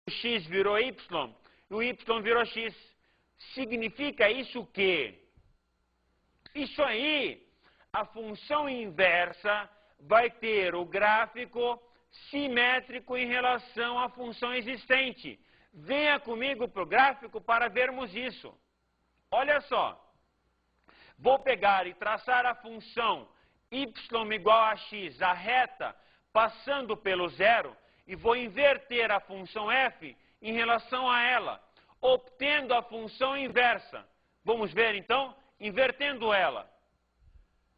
x virou y e o y virou x. Significa isso que isso aí, a função inversa vai ter o gráfico simétrico em relação à função existente. Venha comigo para o gráfico para vermos isso. Olha só, vou pegar e traçar a função y igual a x, a reta, passando pelo zero, e vou inverter a função f em relação a ela, obtendo a função inversa. Vamos ver então? Invertendo ela.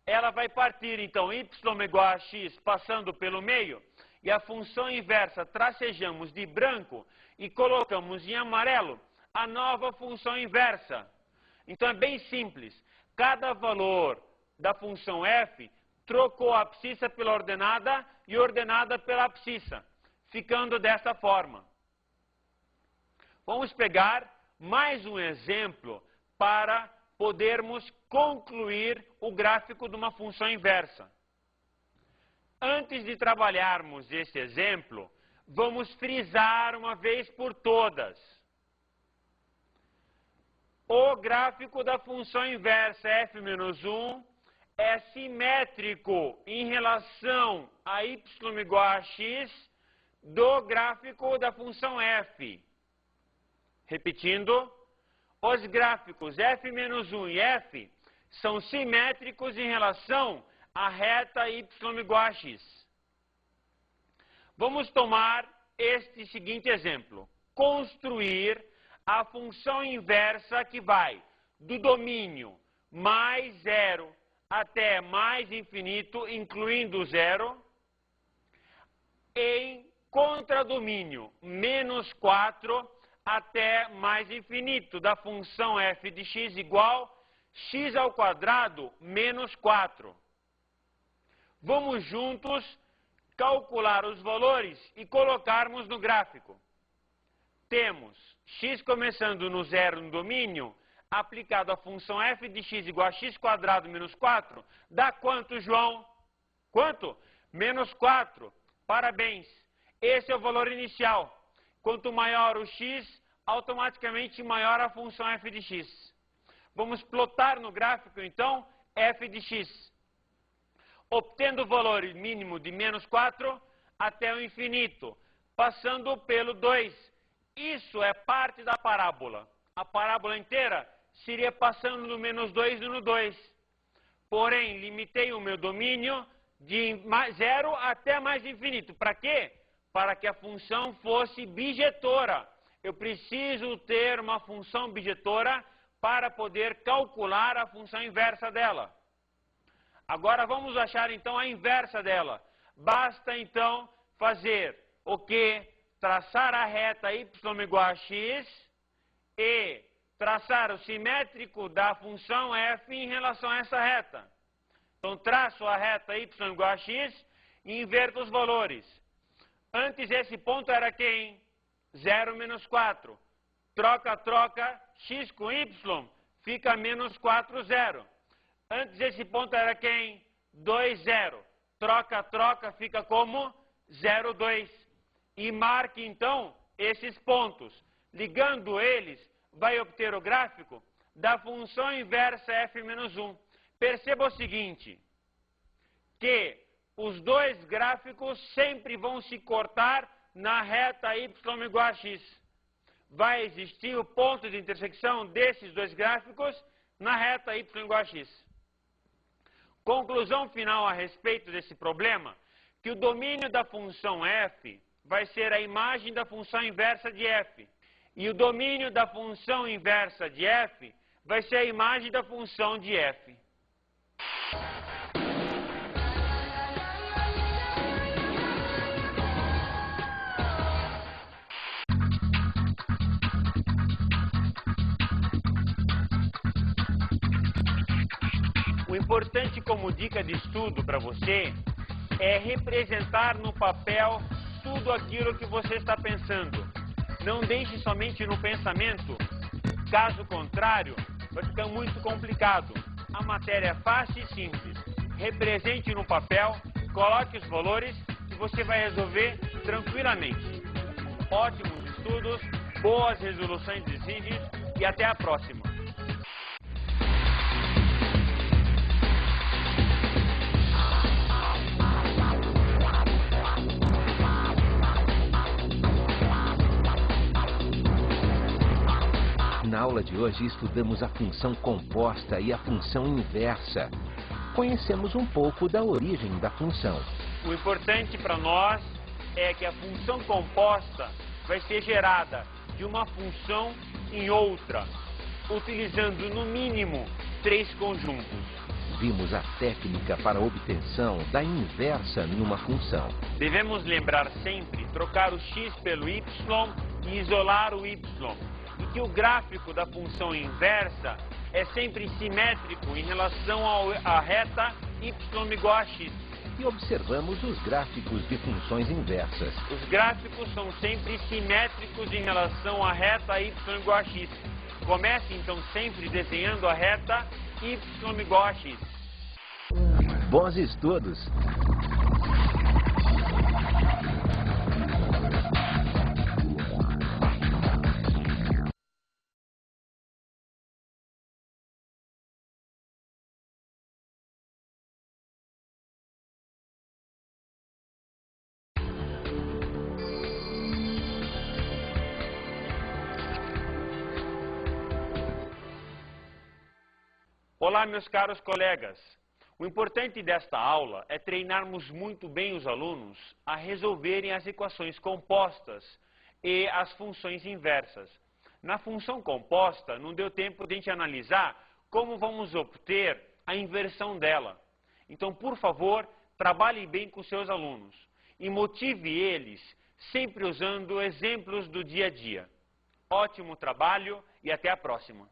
Ela vai partir então y igual a x passando pelo meio, e a função inversa tracejamos de branco e colocamos em amarelo a nova função inversa. Então é bem simples. Cada valor da função f trocou a abscissa pela ordenada e ordenada pela abscissa, ficando dessa forma. Vamos pegar mais um exemplo para podermos concluir o gráfico de uma função inversa. Antes de trabalharmos esse exemplo, vamos frisar uma vez por todas. O gráfico da função inversa f-1 é simétrico em relação a y igual a x do gráfico da função f. Repetindo, os gráficos f-1 e f são simétricos em relação à reta y igual a x. Vamos tomar este seguinte exemplo. Construir a função inversa que vai do domínio mais zero até mais infinito, incluindo zero, em contradomínio menos 4 até mais infinito, da função f de x igual x ao quadrado menos 4. Vamos juntos calcular os valores e colocarmos no gráfico. Temos x começando no zero no domínio, aplicado à função f de x igual a x quadrado menos 4, dá quanto, João? Quanto? Menos 4. Parabéns. Esse é o valor inicial. Quanto maior o x, automaticamente maior a função f de x. Vamos plotar no gráfico, então, f de x. Obtendo o valor mínimo de menos 4 até o infinito, passando pelo 2. Isso é parte da parábola. A parábola inteira seria passando do menos 2 no 2. Porém, limitei o meu domínio de 0 até mais infinito. Para quê? Para que a função fosse bijetora. Eu preciso ter uma função bijetora para poder calcular a função inversa dela. Agora vamos achar então a inversa dela. Basta então fazer o quê? Traçar a reta y igual a x e traçar o simétrico da função f em relação a essa reta. Então traço a reta y igual a x e inverto os valores. Antes esse ponto era quem? 0 menos 4. Troca, troca, x com y fica menos 4, 0. Antes esse ponto era quem? 2, 0. Troca, troca, fica como? 0, 2. E marque então esses pontos. Ligando eles, vai obter o gráfico da função inversa f-1. Perceba o seguinte, que os dois gráficos sempre vão se cortar na reta y igual a x. Vai existir o ponto de intersecção desses dois gráficos na reta y igual a x. Conclusão final a respeito desse problema, que o domínio da função f vai ser a imagem da função inversa de f. E o domínio da função inversa de f vai ser a imagem da função de f. O importante como dica de estudo para você é representar no papel tudo aquilo que você está pensando. Não deixe somente no pensamento, caso contrário, vai ficar muito complicado. A matéria é fácil e simples. Represente no papel, coloque os valores e você vai resolver tranquilamente. Ótimos estudos. estudos, boas resoluções de exercícios e até a próxima. Na aula de hoje estudamos a função composta e a função inversa. Conhecemos um pouco da origem da função. O importante para nós é que a função composta vai ser gerada de uma função em outra, utilizando no mínimo 3 conjuntos. Vimos a técnica para a obtenção da inversa numa função. Devemos lembrar sempre trocar o x pelo y e isolar o y. E que o gráfico da função inversa é sempre simétrico em relação à reta y igual a x. E observamos os gráficos de funções inversas. Os gráficos são sempre simétricos em relação à reta y igual a x. Comece então sempre desenhando a reta y igual a x. Bons estudos! Olá, meus caros colegas. O importante desta aula é treinarmos muito bem os alunos a resolverem as equações compostas e as funções inversas. Na função composta, não deu tempo de a gente analisar como vamos obter a inversão dela. Então, por favor, trabalhe bem com seus alunos e motive eles sempre usando exemplos do dia a dia. Ótimo trabalho e até a próxima.